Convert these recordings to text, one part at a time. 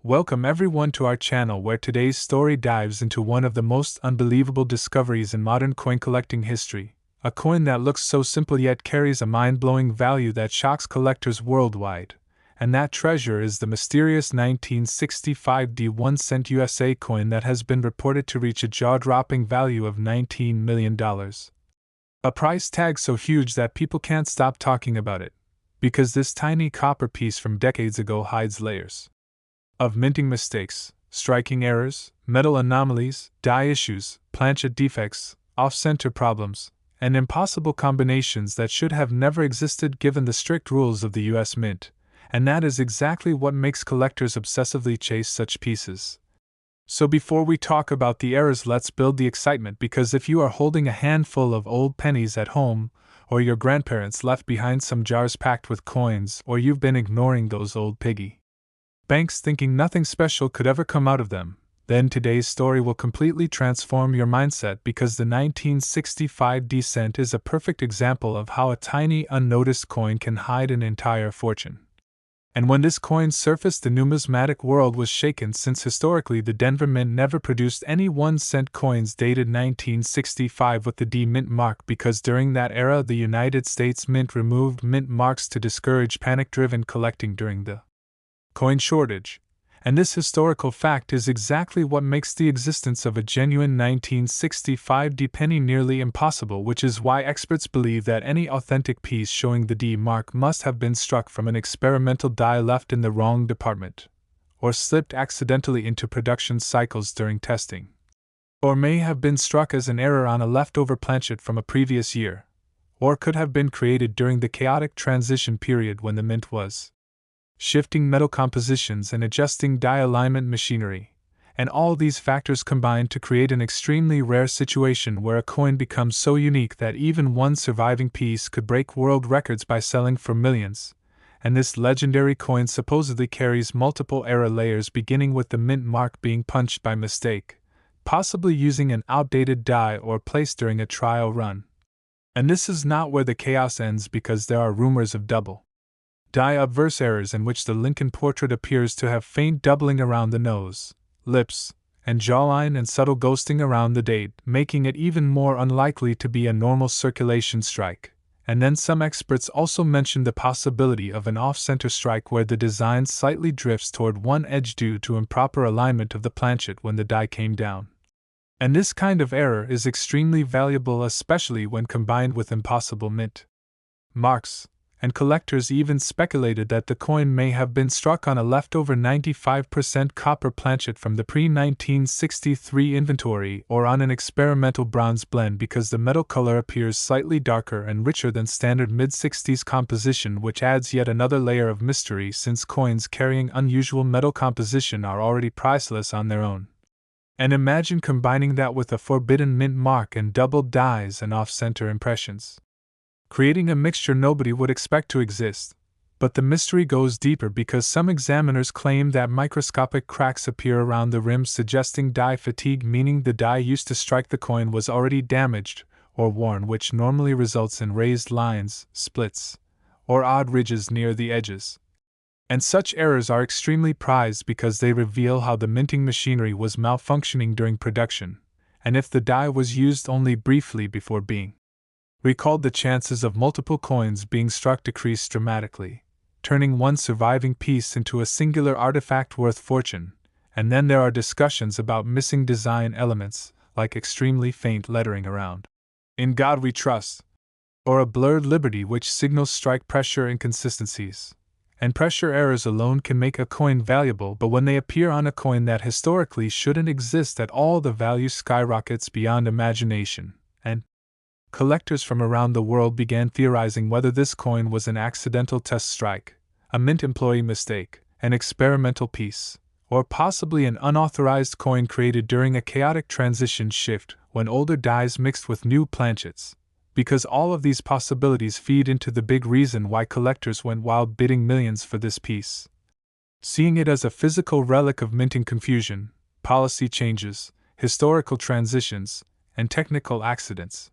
Welcome everyone to our channel where today's story dives into one of the most unbelievable discoveries in modern coin collecting history, a coin that looks so simple yet carries a mind-blowing value that shocks collectors worldwide. And that treasure is the mysterious 1965 D1 cent USA coin that has been reported to reach a jaw-dropping value of $19 million. A price tag so huge that people can't stop talking about it, because this tiny copper piece from decades ago hides layers of minting mistakes, striking errors, metal anomalies, die issues, planchet defects, off-center problems, and impossible combinations that should have never existed given the strict rules of the US Mint, and that is exactly what makes collectors obsessively chase such pieces. So before we talk about the errors, let's build the excitement, because if you are holding a handful of old pennies at home, or your grandparents left behind some jars packed with coins, or you've been ignoring those old piggy banks thinking nothing special could ever come out of them, then today's story will completely transform your mindset, because the 1965 D-cent is a perfect example of how a tiny, unnoticed coin can hide an entire fortune. And when this coin surfaced, the numismatic world was shaken, since historically the Denver Mint never produced any 1-cent coins dated 1965 with the D Mint mark, because during that era the United States Mint removed mint marks to discourage panic-driven collecting during the coin shortage. And this historical fact is exactly what makes the existence of a genuine 1965 D penny nearly impossible, which is why experts believe that any authentic piece showing the D mark must have been struck from an experimental die left in the wrong department, or slipped accidentally into production cycles during testing, or may have been struck as an error on a leftover planchet from a previous year, or could have been created during the chaotic transition period when the Mint was shifting metal compositions and adjusting die alignment machinery, and all these factors combine to create an extremely rare situation where a coin becomes so unique that even one surviving piece could break world records by selling for millions. And this legendary coin supposedly carries multiple error layers, beginning with the mint mark being punched by mistake, possibly using an outdated die or placed during a trial run. And this is not where the chaos ends, because there are rumors of double die obverse errors in which the Lincoln portrait appears to have faint doubling around the nose, lips, and jawline, and subtle ghosting around the date, making it even more unlikely to be a normal circulation strike. And then some experts also mention the possibility of an off-center strike where the design slightly drifts toward one edge due to improper alignment of the planchet when the die came down. And this kind of error is extremely valuable, especially when combined with impossible mint marks. And collectors even speculated that the coin may have been struck on a leftover 95% copper planchet from the pre-1963 inventory, or on an experimental bronze blend, because the metal color appears slightly darker and richer than standard mid-60s composition, which adds yet another layer of mystery, since coins carrying unusual metal composition are already priceless on their own. And imagine combining that with a forbidden mint mark and doubled dies and off-center impressions, creating a mixture nobody would expect to exist. But the mystery goes deeper, because some examiners claim that microscopic cracks appear around the rim, suggesting die fatigue, meaning the die used to strike the coin was already damaged or worn, which normally results in raised lines, splits, or odd ridges near the edges. And such errors are extremely prized because they reveal how the minting machinery was malfunctioning during production, and if the die was used only briefly before being recalled, the chances of multiple coins being struck decrease dramatically, turning one surviving piece into a singular artifact worth fortune. And then there are discussions about missing design elements, like extremely faint lettering around "In God We Trust," or a blurred liberty which signals strike pressure inconsistencies. And pressure errors alone can make a coin valuable, but when they appear on a coin that historically shouldn't exist at all, the value skyrockets beyond imagination. And collectors from around the world began theorizing whether this coin was an accidental test strike, a mint employee mistake, an experimental piece, or possibly an unauthorized coin created during a chaotic transition shift when older dies mixed with new planchets. Because all of these possibilities feed into the big reason why collectors went wild bidding millions for this piece, seeing it as a physical relic of minting confusion, policy changes, historical transitions, and technical accidents,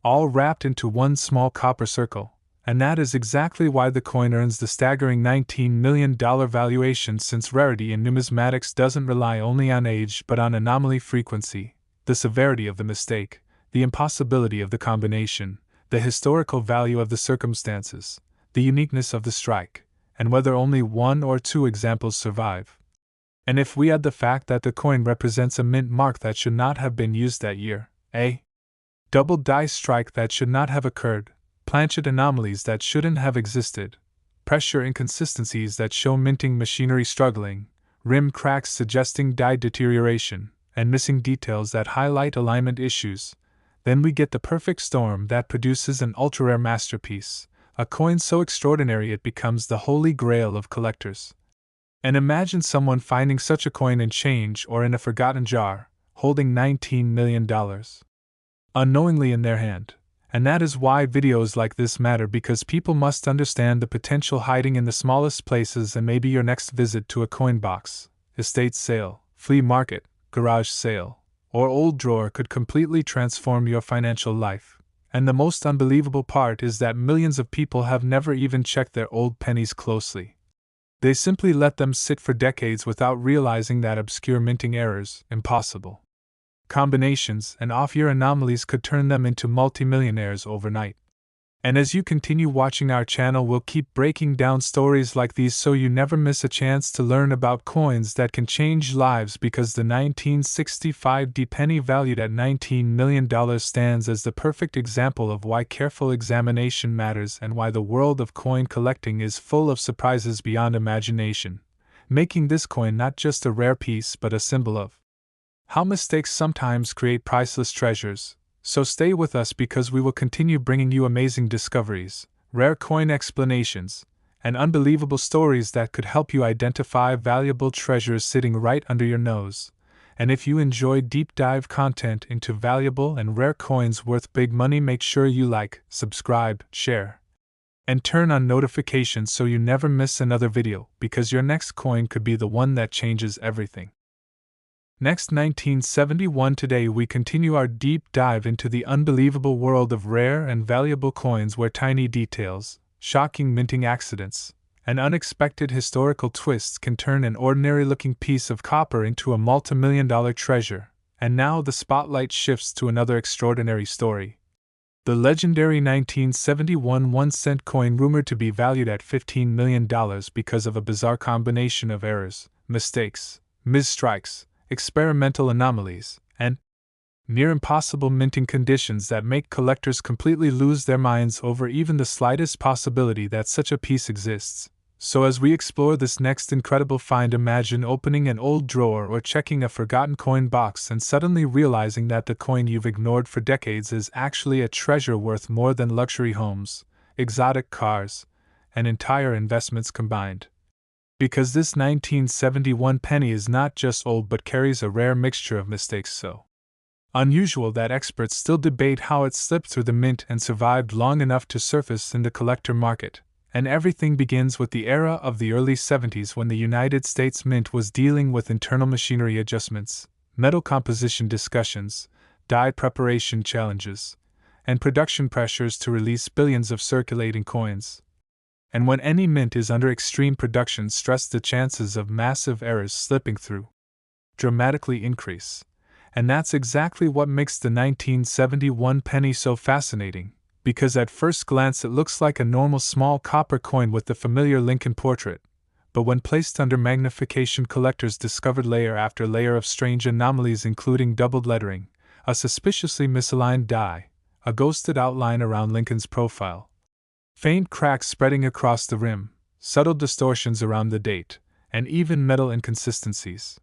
all wrapped into one small copper circle. And that is exactly why the coin earns the staggering $19 million valuation, since rarity in numismatics doesn't rely only on age but on anomaly frequency, the severity of the mistake, the impossibility of the combination, the historical value of the circumstances, the uniqueness of the strike, and whether only one or two examples survive. And if we add the fact that the coin represents a mint mark that should not have been used that year, a double die strike that should not have occurred, planchet anomalies that shouldn't have existed, pressure inconsistencies that show minting machinery struggling, rim cracks suggesting die deterioration, and missing details that highlight alignment issues, then we get the perfect storm that produces an ultra-rare masterpiece, a coin so extraordinary it becomes the holy grail of collectors. And imagine someone finding such a coin in change or in a forgotten jar, holding $19 million unknowingly in their hand. And that is why videos like this matter, because people must understand the potential hiding in the smallest places, and maybe your next visit to a coin box, estate sale, flea market, garage sale, or old drawer could completely transform your financial life. And the most unbelievable part is that millions of people have never even checked their old pennies closely. They simply let them sit for decades without realizing that obscure minting errors, impossible combinations, and off-year anomalies could turn them into multimillionaires overnight. And as you continue watching our channel, we'll keep breaking down stories like these so you never miss a chance to learn about coins that can change lives, because the 1965 D penny valued at $19 million stands as the perfect example of why careful examination matters and why the world of coin collecting is full of surprises beyond imagination, making this coin not just a rare piece but a symbol of how mistakes sometimes create priceless treasures. So stay with us, because we will continue bringing you amazing discoveries, rare coin explanations, and unbelievable stories that could help you identify valuable treasures sitting right under your nose. And if you enjoy deep dive content into valuable and rare coins worth big money, make sure you like, subscribe, share, and turn on notifications so you never miss another video, because your next coin could be the one that changes everything. Next, 1971. Today we continue our deep dive into the unbelievable world of rare and valuable coins, where tiny details, shocking minting accidents, and unexpected historical twists can turn an ordinary-looking piece of copper into a multimillion-dollar treasure. And now the spotlight shifts to another extraordinary story. The legendary 1971 1-cent coin, rumored to be valued at $15 million because of a bizarre combination of errors, mistakes, misstrikes, experimental anomalies, and near impossible minting conditions that make collectors completely lose their minds over even the slightest possibility that such a piece exists. So as we explore this next incredible find, imagine opening an old drawer or checking a forgotten coin box and suddenly realizing that the coin you've ignored for decades is actually a treasure worth more than luxury homes, exotic cars, and entire investments combined. Because this 1971 penny is not just old but carries a rare mixture of mistakes so unusual that experts still debate how it slipped through the mint and survived long enough to surface in the collector market. And everything begins with the era of the early 70s, when the United States Mint was dealing with internal machinery adjustments, metal composition discussions, die preparation challenges, and production pressures to release billions of circulating coins. And when any mint is under extreme production stress, the chances of massive errors slipping through dramatically increase. And that's exactly what makes the 1971 penny so fascinating, because at first glance it looks like a normal small copper coin with the familiar Lincoln portrait, but when placed under magnification, collectors discovered layer after layer of strange anomalies, including doubled lettering, a suspiciously misaligned die, a ghosted outline around Lincoln's profile, faint cracks spreading across the rim, subtle distortions around the date, and even metal inconsistencies,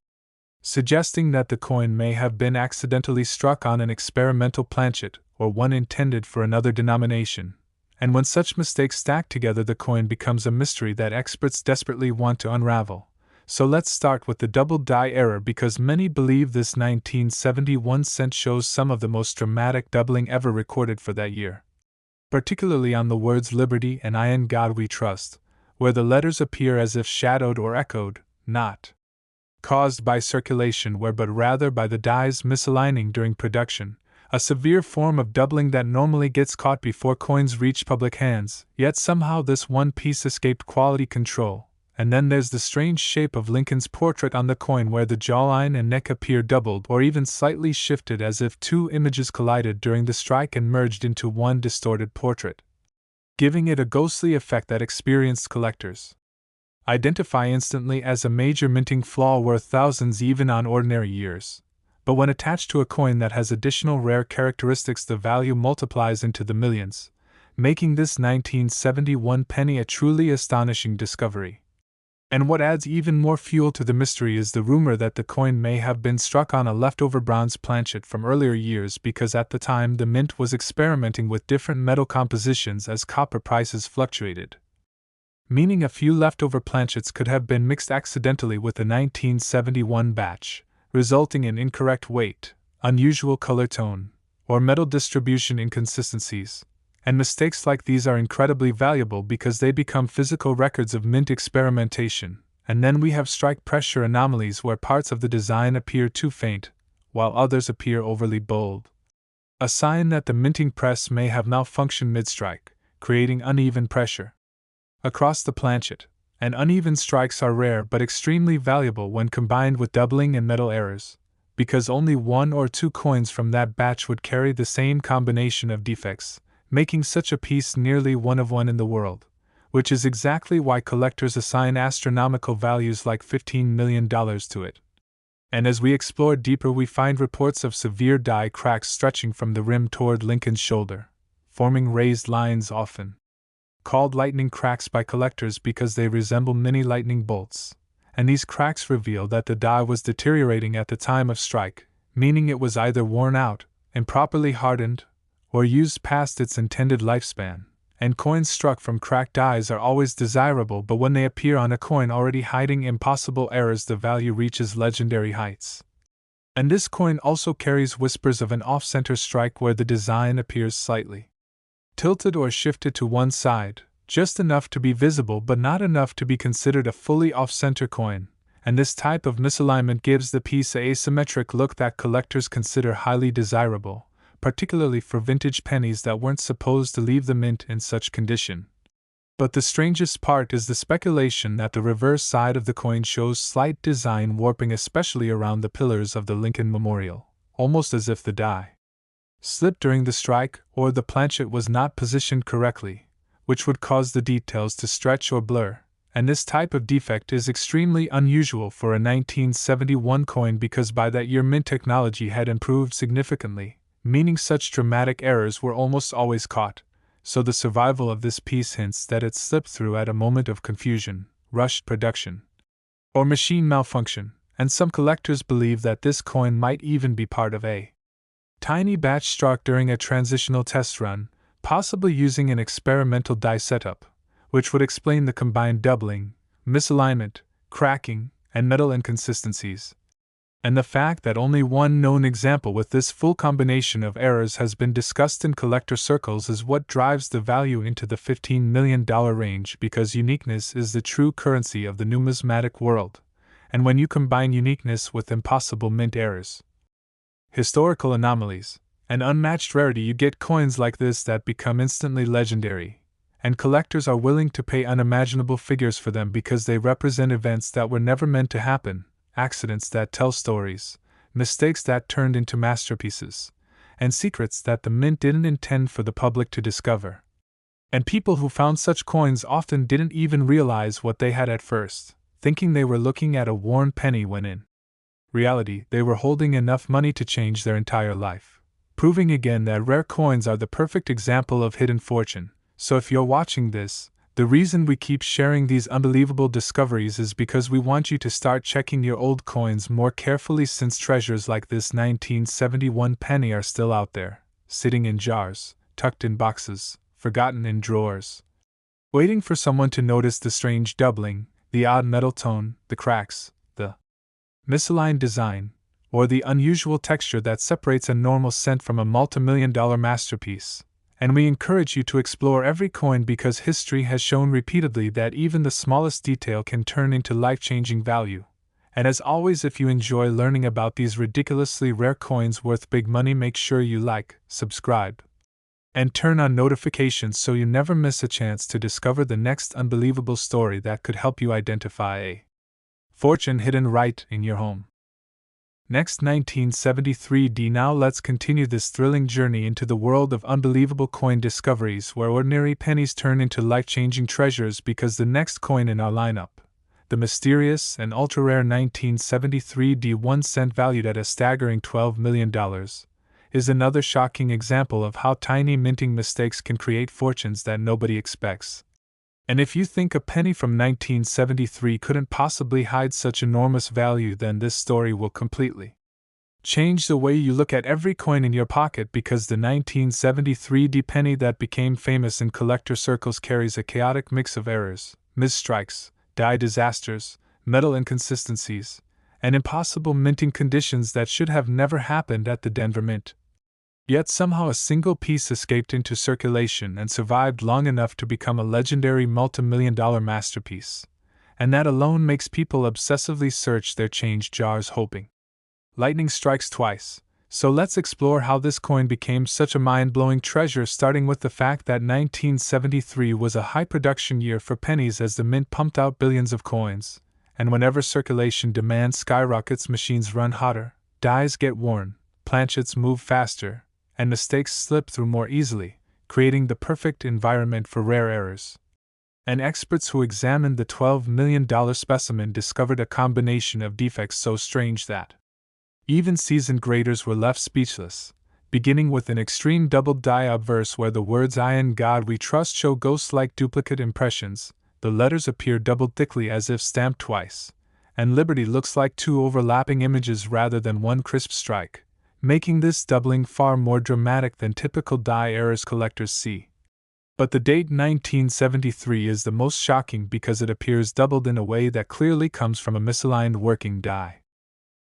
suggesting that the coin may have been accidentally struck on an experimental planchet or one intended for another denomination. And when such mistakes stack together, the coin becomes a mystery that experts desperately want to unravel. So let's start with the double die error, because many believe this 1971 cent shows some of the most dramatic doubling ever recorded for that year, particularly on the words Liberty and I in God We Trust, where the letters appear as if shadowed or echoed, not caused by circulation wear but rather by the die's misaligning during production, A severe form of doubling that normally gets caught before coins reach public hands, yet somehow this one piece escaped quality control. And then there's the strange shape of Lincoln's portrait on the coin where the jawline and neck appear doubled or even slightly shifted as if two images collided during the strike and merged into one distorted portrait, giving it a ghostly effect that experienced collectors identify instantly as a major minting flaw worth thousands even on ordinary years. But when attached to a coin that has additional rare characteristics, the value multiplies into the millions, making this 1971 penny a truly astonishing discovery. And what adds even more fuel to the mystery is the rumor that the coin may have been struck on a leftover bronze planchet from earlier years, because at the time the mint was experimenting with different metal compositions as copper prices fluctuated. Meaning a few leftover planchets could have been mixed accidentally with the 1971 batch, resulting in incorrect weight, unusual color tone, or metal distribution inconsistencies. And mistakes like these are incredibly valuable because they become physical records of mint experimentation. And then we have strike pressure anomalies where parts of the design appear too faint, while others appear overly bold. A sign that the minting press may have malfunctioned mid-strike, creating uneven pressure across the planchet. And uneven strikes are rare but extremely valuable when combined with doubling and metal errors, because only one or two coins from that batch would carry the same combination of defects, making such a piece nearly one of one in the world, which is exactly why collectors assign astronomical values like $15 million to it. And as we explore deeper, we find reports of severe die cracks stretching from the rim toward Lincoln's shoulder, forming raised lines often called lightning cracks by collectors because they resemble mini lightning bolts, and these cracks reveal that the die was deteriorating at the time of strike, meaning it was either worn out, improperly hardened, or used past its intended lifespan. And coins struck from cracked dies are always desirable, but when they appear on a coin already hiding impossible errors, the value reaches legendary heights. And this coin also carries whispers of an off-center strike where the design appears slightly tilted or shifted to one side, just enough to be visible but not enough to be considered a fully off-center coin. And this type of misalignment gives the piece an asymmetric look that collectors consider highly desirable, particularly for vintage pennies that weren't supposed to leave the mint in such condition. But the strangest part is the speculation that the reverse side of the coin shows slight design warping, especially around the pillars of the Lincoln Memorial, almost as if the die slipped during the strike or the planchet was not positioned correctly, which would cause the details to stretch or blur. And this type of defect is extremely unusual for a 1971 coin because by that year mint technology had improved significantly, meaning such dramatic errors were almost always caught, so the survival of this piece hints that it slipped through at a moment of confusion, rushed production, or machine malfunction, and some collectors believe that this coin might even be part of a tiny batch struck during a transitional test run, possibly using an experimental die setup, which would explain the combined doubling, misalignment, cracking, and metal inconsistencies. And the fact that only one known example with this full combination of errors has been discussed in collector circles is what drives the value into the $15 million range, because uniqueness is the true currency of the numismatic world, and when you combine uniqueness with impossible mint errors, historical anomalies, and unmatched rarity, you get coins like this that become instantly legendary, and collectors are willing to pay unimaginable figures for them because they represent events that were never meant to happen, accidents that tell stories, mistakes that turned into masterpieces, and secrets that the mint didn't intend for the public to discover. And people who found such coins often didn't even realize what they had at first, thinking they were looking at a worn penny when in reality they were holding enough money to change their entire life. Proving again that rare coins are the perfect example of hidden fortune. So if you're watching this, the reason we keep sharing these unbelievable discoveries is because we want you to start checking your old coins more carefully, since treasures like this 1971 penny are still out there, sitting in jars, tucked in boxes, forgotten in drawers, waiting for someone to notice the strange doubling, the odd metal tone, the cracks, the misaligned design, or the unusual texture that separates a normal cent from a multi-million-dollar masterpiece. And we encourage you to explore every coin because history has shown repeatedly that even the smallest detail can turn into life-changing value. And as always, if you enjoy learning about these ridiculously rare coins worth big money, make sure you like, subscribe, and turn on notifications so you never miss a chance to discover the next unbelievable story that could help you identify a fortune hidden right in your home. Next, 1973D. Now let's continue this thrilling journey into the world of unbelievable coin discoveries, where ordinary pennies turn into life-changing treasures, because the next coin in our lineup, the mysterious and ultra-rare 1973D 1 cent valued at a staggering $12 million, is another shocking example of how tiny minting mistakes can create fortunes that nobody expects. And if you think a penny from 1973 couldn't possibly hide such enormous value, then this story will completely change the way you look at every coin in your pocket, because the 1973D penny that became famous in collector circles carries a chaotic mix of errors, misstrikes, die disasters, metal inconsistencies, and impossible minting conditions that should have never happened at the Denver Mint. Yet somehow a single piece escaped into circulation and survived long enough to become a legendary multi-million-dollar masterpiece, and that alone makes people obsessively search their change jars, hoping lightning strikes twice. So let's explore how this coin became such a mind-blowing treasure, starting with the fact that 1973 was a high-production year for pennies, as the mint pumped out billions of coins, and whenever circulation demand skyrockets, machines run hotter, dies get worn, planchets move faster, and mistakes slip through more easily, creating the perfect environment for rare errors. And experts who examined the $12 million specimen discovered a combination of defects so strange that even seasoned graders were left speechless, beginning with an extreme double die obverse where the words "I in God We Trust" show ghost-like duplicate impressions, the letters appear doubled thickly as if stamped twice, and Liberty looks like two overlapping images rather than one crisp strike, making this doubling far more dramatic than typical die errors collectors see. But the date 1973 is the most shocking because it appears doubled in a way that clearly comes from a misaligned working die,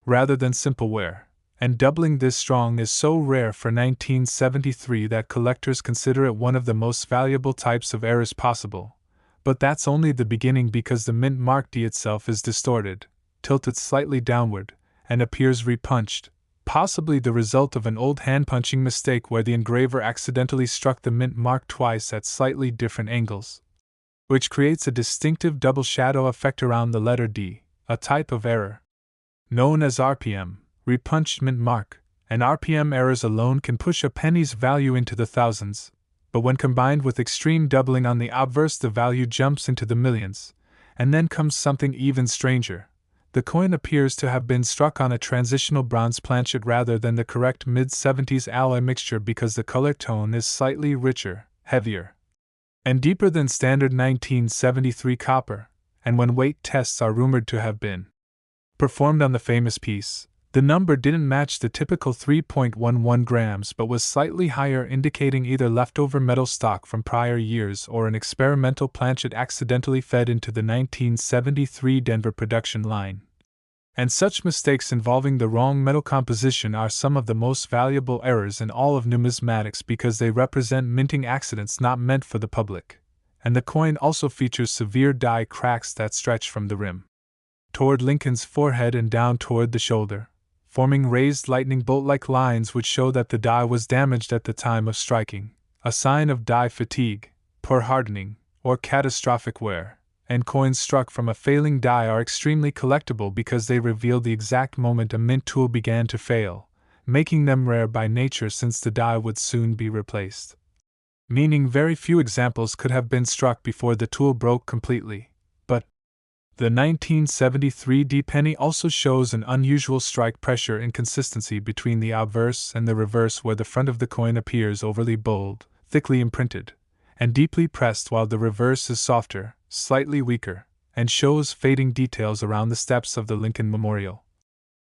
rather than simple wear, and doubling this strong is so rare for 1973 that collectors consider it one of the most valuable types of errors possible. But that's only the beginning, because the mint mark D itself is distorted, tilted slightly downward, and appears repunched, possibly the result of an old hand-punching mistake where the engraver accidentally struck the mint mark twice at slightly different angles, which creates a distinctive double shadow effect around the letter D, a type of error known as RPM, repunched mint mark, and RPM errors alone can push a penny's value into the thousands, but when combined with extreme doubling on the obverse, the value jumps into the millions. And then comes something even stranger. The coin appears to have been struck on a transitional bronze planchet rather than the correct mid-70s alloy mixture, because the color tone is slightly richer, heavier, and deeper than standard 1973 copper, and when weight tests are rumored to have been performed on the famous piece, the number didn't match the typical 3.11 grams but was slightly higher, indicating either leftover metal stock from prior years or an experimental planchet accidentally fed into the 1973 Denver production line. And such mistakes involving the wrong metal composition are some of the most valuable errors in all of numismatics, because they represent minting accidents not meant for the public. And the coin also features severe die cracks that stretch from the rim toward Lincoln's forehead and down toward the shoulder, forming raised lightning bolt-like lines which show that the die was damaged at the time of striking, a sign of die fatigue, poor hardening, or catastrophic wear. And coins struck from a failing die are extremely collectible because they reveal the exact moment a mint tool began to fail, making them rare by nature since the die would soon be replaced. Meaning very few examples could have been struck before the tool broke completely. But the 1973 D penny also shows an unusual strike pressure inconsistency between the obverse and the reverse, where the front of the coin appears overly bold, thickly imprinted, and deeply pressed, while the reverse is softer, slightly weaker, and shows fading details around the steps of the Lincoln Memorial,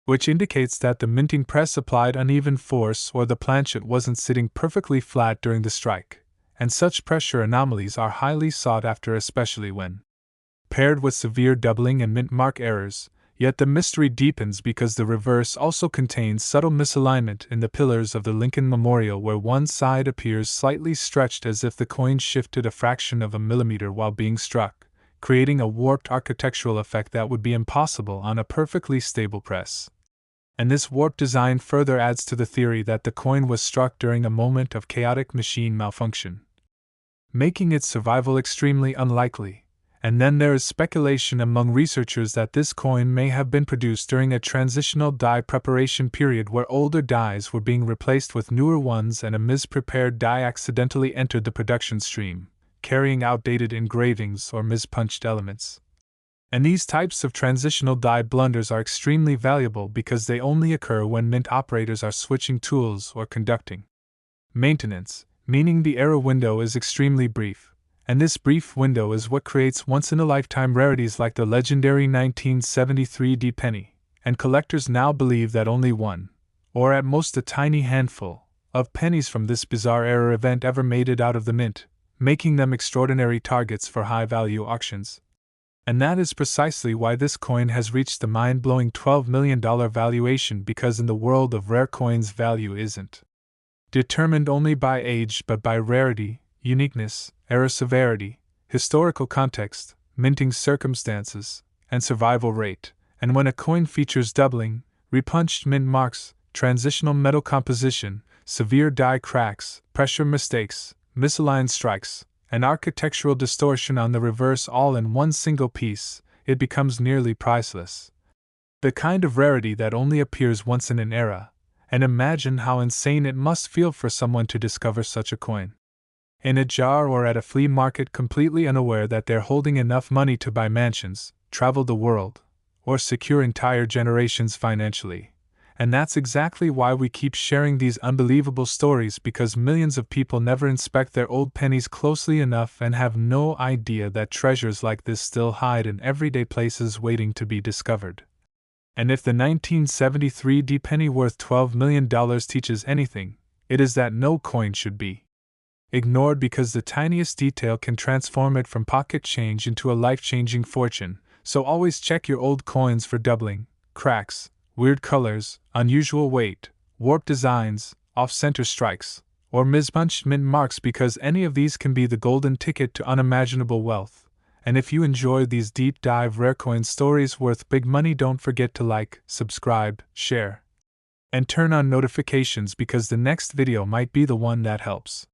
which indicates that the minting press applied uneven force or the planchet wasn't sitting perfectly flat during the strike, and such pressure anomalies are highly sought after, especially when paired with severe doubling and mint mark errors. Yet the mystery deepens because the reverse also contains subtle misalignment in the pillars of the Lincoln Memorial, where one side appears slightly stretched as if the coin shifted a fraction of a millimeter while being struck, creating a warped architectural effect that would be impossible on a perfectly stable press. And this warped design further adds to the theory that the coin was struck during a moment of chaotic machine malfunction, making its survival extremely unlikely. And then there is speculation among researchers that this coin may have been produced during a transitional die preparation period where older dies were being replaced with newer ones and a misprepared die accidentally entered the production stream, carrying outdated engravings or mispunched elements. And these types of transitional die blunders are extremely valuable because they only occur when mint operators are switching tools or conducting maintenance, meaning the error window is extremely brief, and this brief window is what creates once-in-a-lifetime rarities like the legendary 1973 D penny, and collectors now believe that only one, or at most a tiny handful, of pennies from this bizarre error event ever made it out of the mint, making them extraordinary targets for high-value auctions. And that is precisely why this coin has reached the mind-blowing $12 million valuation, because in the world of rare coins value isn't determined only by age but by rarity, uniqueness, error severity, historical context, minting circumstances, and survival rate. And when a coin features doubling, repunched mint marks, transitional metal composition, severe die cracks, pressure mistakes, misaligned strikes, and architectural distortion on the reverse all in one single piece, it becomes nearly priceless. The kind of rarity that only appears once in an era, and imagine how insane it must feel for someone to discover such a coin in a jar or at a flea market, completely unaware that they're holding enough money to buy mansions, travel the world, or secure entire generations financially. And that's exactly why we keep sharing these unbelievable stories, because millions of people never inspect their old pennies closely enough and have no idea that treasures like this still hide in everyday places waiting to be discovered. And if the 1973 D penny worth $12 million teaches anything, it is that no coin should be ignored, because the tiniest detail can transform it from pocket change into a life-changing fortune. So always check your old coins for doubling, cracks, weird colors, unusual weight, warped designs, off-center strikes, or mispunched mint marks, because any of these can be the golden ticket to unimaginable wealth. And if you enjoyed these deep dive rare coin stories worth big money, don't forget to like, subscribe, share, and turn on notifications, because the next video might be the one that helps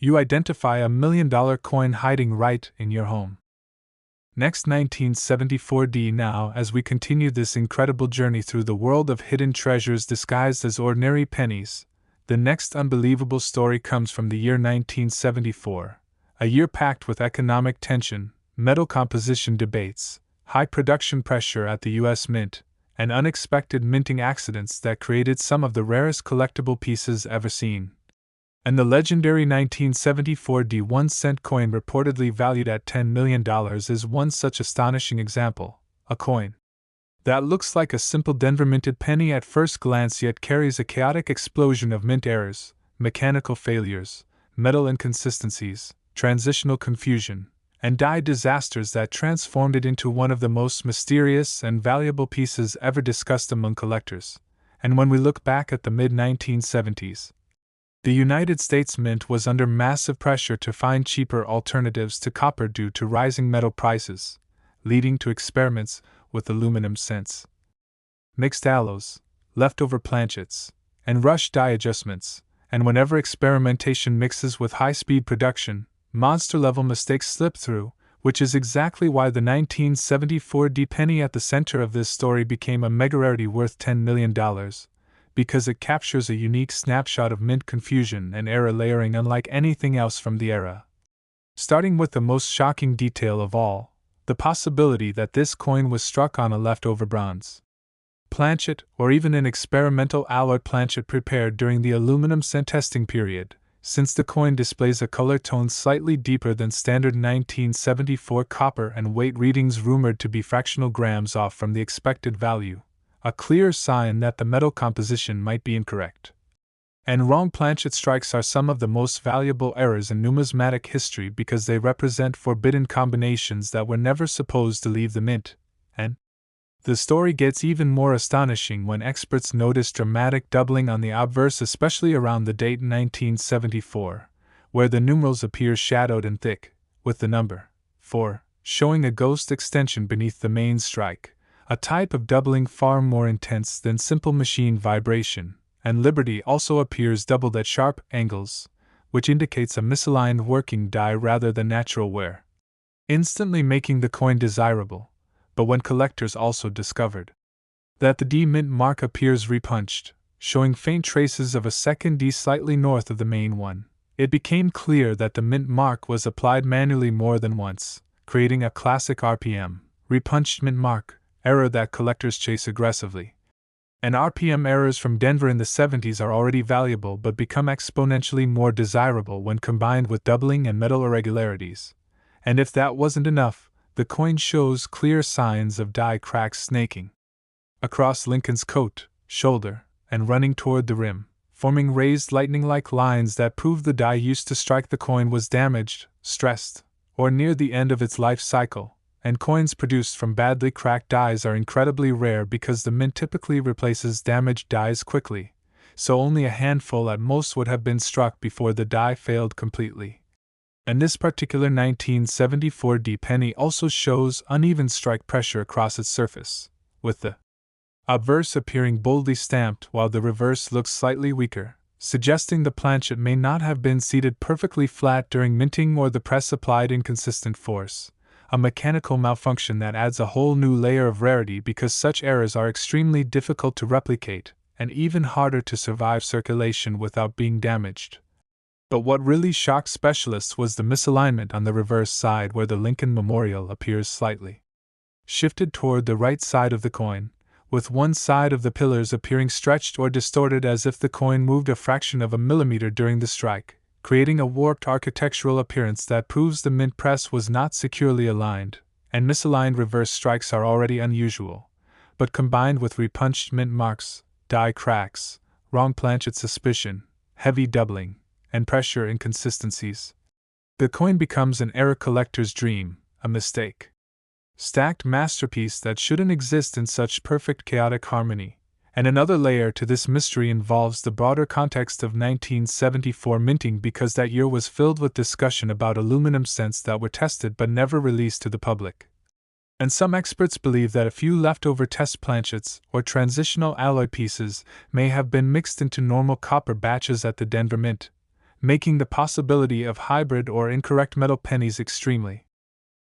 you identify a $1 million coin hiding right in your home. Next, 1974D. Now, as we continue this incredible journey through the world of hidden treasures disguised as ordinary pennies, the next unbelievable story comes from the year 1974, a year packed with economic tension, metal composition debates, high production pressure at the U.S. Mint, and unexpected minting accidents that created some of the rarest collectible pieces ever seen. And the legendary 1974 D 1-cent coin, reportedly valued at $10 million, is one such astonishing example. A coin that looks like a simple Denver minted penny at first glance, yet carries a chaotic explosion of mint errors, mechanical failures, metal inconsistencies, transitional confusion, and die disasters that transformed it into one of the most mysterious and valuable pieces ever discussed among collectors. And when we look back at the mid-1970s, the United States Mint was under massive pressure to find cheaper alternatives to copper due to rising metal prices, leading to experiments with aluminum cents, mixed alloys, leftover planchets, and rush die adjustments. And whenever experimentation mixes with high-speed production, monster-level mistakes slip through, which is exactly why the 1974 D penny at the center of this story became a mega rarity worth $10 million. Because it captures a unique snapshot of mint confusion and error layering unlike anything else from the era. Starting with the most shocking detail of all, the possibility that this coin was struck on a leftover bronze planchet, or even an experimental alloy planchet prepared during the aluminum cent testing period, since the coin displays a color tone slightly deeper than standard 1974 copper and weight readings rumored to be fractional grams off from the expected value. A clear sign that the metal composition might be incorrect. And wrong planchet strikes are some of the most valuable errors in numismatic history, because they represent forbidden combinations that were never supposed to leave the mint. And the story gets even more astonishing when experts notice dramatic doubling on the obverse, especially around the date 1974, where the numerals appear shadowed and thick, with the number 4 showing a ghost extension beneath the main strike, a type of doubling far more intense than simple machine vibration, and Liberty also appears doubled at sharp angles, which indicates a misaligned working die rather than natural wear, instantly making the coin desirable. But when collectors also discovered that the D mint mark appears repunched, showing faint traces of a second D slightly north of the main one, it became clear that the mint mark was applied manually more than once, creating a classic RPM, repunched mint mark, error that collectors chase aggressively. And RPM errors from Denver in the 70s are already valuable but become exponentially more desirable when combined with doubling and metal irregularities. And if that wasn't enough, the coin shows clear signs of die cracks snaking across Lincoln's coat, shoulder, and running toward the rim, forming raised lightning-like lines that prove the die used to strike the coin was damaged, stressed, or near the end of its life cycle. And coins produced from badly cracked dies are incredibly rare because the mint typically replaces damaged dies quickly, so only a handful at most would have been struck before the die failed completely. And this particular 1974 D penny also shows uneven strike pressure across its surface, with the obverse appearing boldly stamped while the reverse looks slightly weaker, suggesting the planchet may not have been seated perfectly flat during minting or the press applied inconsistent force, a mechanical malfunction that adds a whole new layer of rarity because such errors are extremely difficult to replicate and even harder to survive circulation without being damaged. But what really shocked specialists was the misalignment on the reverse side where the Lincoln Memorial appears slightly shifted toward the right side of the coin, with one side of the pillars appearing stretched or distorted as if the coin moved a fraction of a millimeter during the strike, creating a warped architectural appearance that proves the mint press was not securely aligned, and misaligned reverse strikes are already unusual. But combined with repunched mint marks, die cracks, wrong planchet suspicion, heavy doubling, and pressure inconsistencies, the coin becomes an error collector's dream, a mistake stacked masterpiece that shouldn't exist in such perfect chaotic harmony. And another layer to this mystery involves the broader context of 1974 minting because that year was filled with discussion about aluminum cents that were tested but never released to the public. And some experts believe that a few leftover test planchets or transitional alloy pieces may have been mixed into normal copper batches at the Denver Mint, making the possibility of hybrid or incorrect metal pennies extremely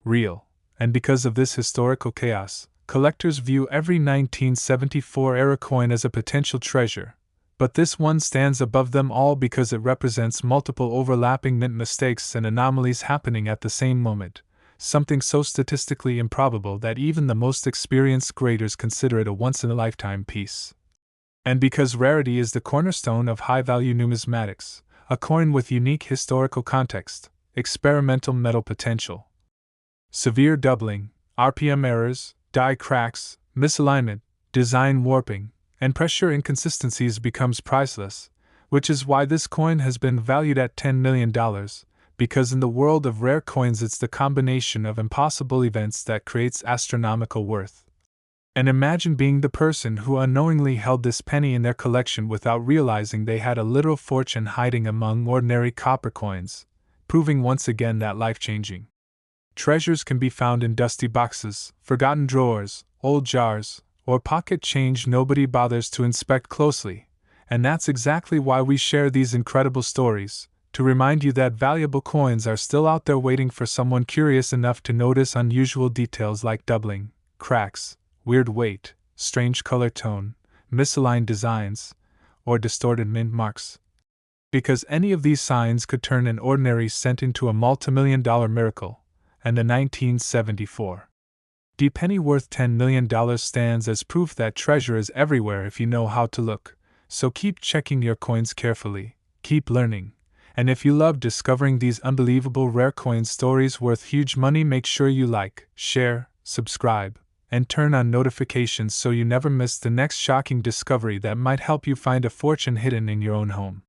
real. And because of this historical chaos, collectors view every 1974 era coin as a potential treasure, but this one stands above them all because it represents multiple overlapping mint mistakes and anomalies happening at the same moment, something so statistically improbable that even the most experienced graders consider it a once-in-a-lifetime piece. And because rarity is the cornerstone of high-value numismatics, a coin with unique historical context, experimental metal potential, severe doubling, RPM errors, die cracks, misalignment, design warping, and pressure inconsistencies becomes priceless, which is why this coin has been valued at $10 million, because in the world of rare coins it's the combination of impossible events that creates astronomical worth. And imagine being the person who unknowingly held this penny in their collection without realizing they had a literal fortune hiding among ordinary copper coins, proving once again that life-changing treasures can be found in dusty boxes, forgotten drawers, old jars, or pocket change nobody bothers to inspect closely, and that's exactly why we share these incredible stories, to remind you that valuable coins are still out there waiting for someone curious enough to notice unusual details like doubling, cracks, weird weight, strange color tone, misaligned designs, or distorted mint marks. Because any of these signs could turn an ordinary cent into a multimillion-dollar miracle. And the 1974 D penny worth $10 million stands as proof that treasure is everywhere if you know how to look, so keep checking your coins carefully, keep learning, and if you love discovering these unbelievable rare coin stories worth huge money, make sure you like, share, subscribe, and turn on notifications so you never miss the next shocking discovery that might help you find a fortune hidden in your own home.